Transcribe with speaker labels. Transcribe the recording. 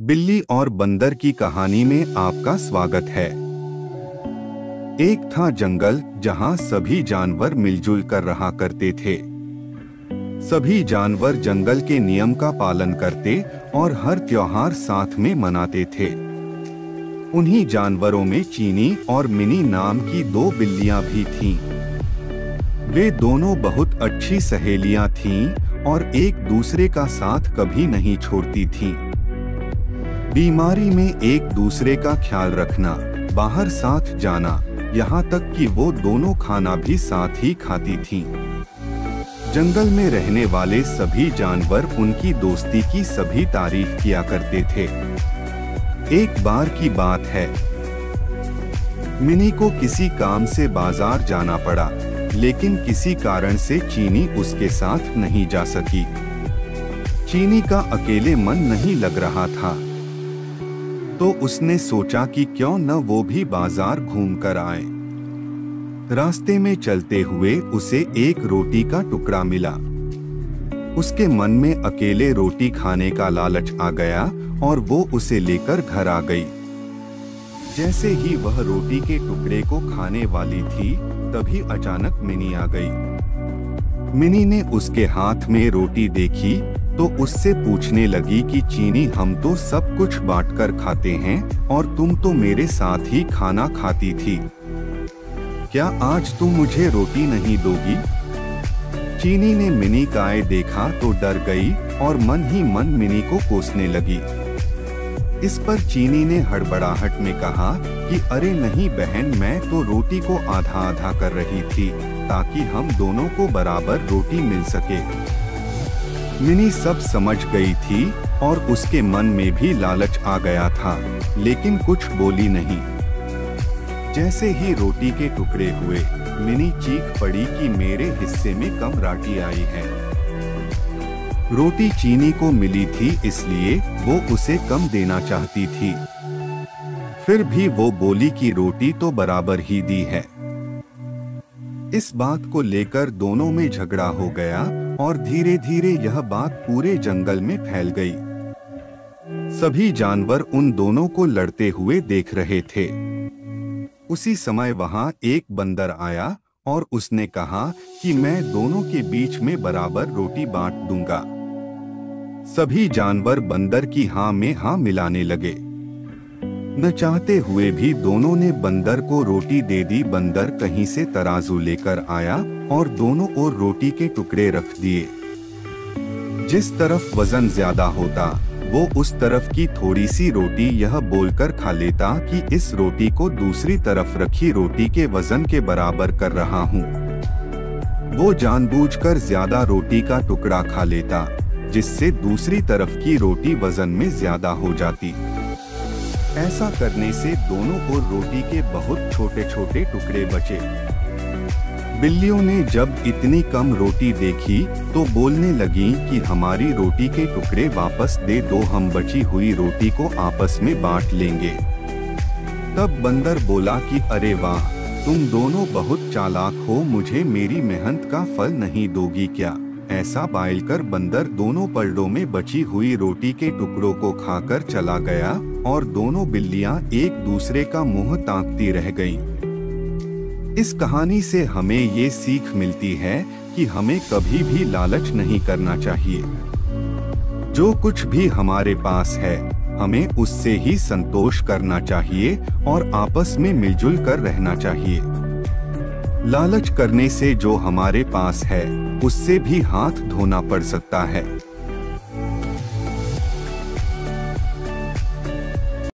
Speaker 1: बिल्ली और बंदर की कहानी में आपका स्वागत है। एक था जंगल जहां सभी जानवर मिलजुल कर रहा करते थे। सभी जानवर जंगल के नियम का पालन करते और हर त्योहार साथ में मनाते थे। उन्हीं जानवरों में चीनी और मिनी नाम की दो बिल्लियां भी थीं। वे दोनों बहुत अच्छी सहेलियां थीं और एक दूसरे का साथ कभी नहीं छोड़ती थीं। बीमारी में एक दूसरे का ख्याल रखना, बाहर साथ जाना, यहाँ तक कि वो दोनों खाना भी साथ ही खाती थीं। जंगल में रहने वाले सभी जानवर उनकी दोस्ती की सभी तारीफ किया करते थे। एक बार की बात है, मिनी को किसी काम से बाजार जाना पड़ा, लेकिन किसी कारण से चीनी उसके साथ नहीं जा सकी। चीनी का अकेले मन नहीं लग रहा था, तो उसने सोचा कि क्यों न वो भी बाजार घूम कर आए। रास्ते में चलते हुए उसे एक रोटी का टुकड़ा मिला। उसके मन में अकेले रोटी खाने का लालच आ गया और वो उसे लेकर घर आ गई। जैसे ही वह रोटी के टुकड़े को खाने वाली थी, तभी अचानक मिनी आ गई। मिनी ने उसके हाथ में रोटी देखी तो उससे पूछने लगी कि चीनी, हम तो सब कुछ बांटकर खाते हैं और तुम तो मेरे साथ ही खाना खाती थी। क्या आज तुम मुझे रोटी नहीं दोगी? चीनी ने मिनी का आए देखा तो डर गई और मन ही मन मिनी को कोसने लगी। इस पर चीनी ने हड़बड़ाहट में कहा कि अरे नहीं बहन, मैं तो रोटी को आधा आधा कर रही थी ताकि हम दोनों को बराबर रोटी मिल सके। मिनी सब समझ गई थी और उसके मन में भी लालच आ गया था, लेकिन कुछ बोली नहीं। जैसे ही रोटी के टुकड़े हुए, मिनी चीख पड़ी कि मेरे हिस्से में कम रोटी आई है। रोटी चीनी को मिली थी, इसलिए वो उसे कम देना चाहती थी। फिर भी वो बोली कि रोटी तो बराबर ही दी है। इस बात को लेकर दोनों में झगड़ा हो गया और धीरे धीरे यह बात पूरे जंगल में फैल गई। सभी जानवर उन दोनों को लड़ते हुए देख रहे थे। उसी समय वहां एक बंदर आया और उसने कहा कि मैं दोनों के बीच में बराबर रोटी बांट दूंगा। सभी जानवर बंदर की हाँ में हाँ मिलाने लगे। न चाहते हुए भी दोनों ने बंदर को रोटी दे दी। बंदर कहीं से तराजू लेकर आया और दोनों ओर रोटी के टुकड़े रख दिए। जिस तरफ वजन ज्यादा होता, वो उस तरफ की थोड़ी सी रोटी यह बोलकर खा लेता कि इस रोटी को दूसरी तरफ रखी रोटी के वजन के बराबर कर रहा हूँ। वो जानबूझकर ज्यादा रोटी का टुकड़ा खा लेता, जिससे दूसरी तरफ की रोटी वजन में ज्यादा हो जाती। ऐसा करने से दोनों को रोटी के बहुत छोटे छोटे टुकड़े बचे। बिल्लियों ने जब इतनी कम रोटी देखी तो बोलने लगी कि हमारी रोटी के टुकड़े वापस दे दो, हम बची हुई रोटी को आपस में बांट लेंगे। तब बंदर बोला कि अरे वाह, तुम दोनों बहुत चालाक हो, मुझे मेरी मेहनत का फल नहीं दोगी क्या? ऐसा बोलकर बंदर दोनों पलड़ों में बची हुई रोटी के टुकड़ों को खाकर चला गया और दोनों बिल्लियां एक दूसरे का मुंह ताकती रह गईं। इस कहानी से हमें ये सीख मिलती है कि हमें कभी भी लालच नहीं करना चाहिए। जो कुछ भी हमारे पास है, हमें उससे ही संतोष करना चाहिए और आपस में मिलजुल कर रहना चाहिए। लालच करने से जो हमारे पास है, उससे भी हाथ धोना पड़ सकता है।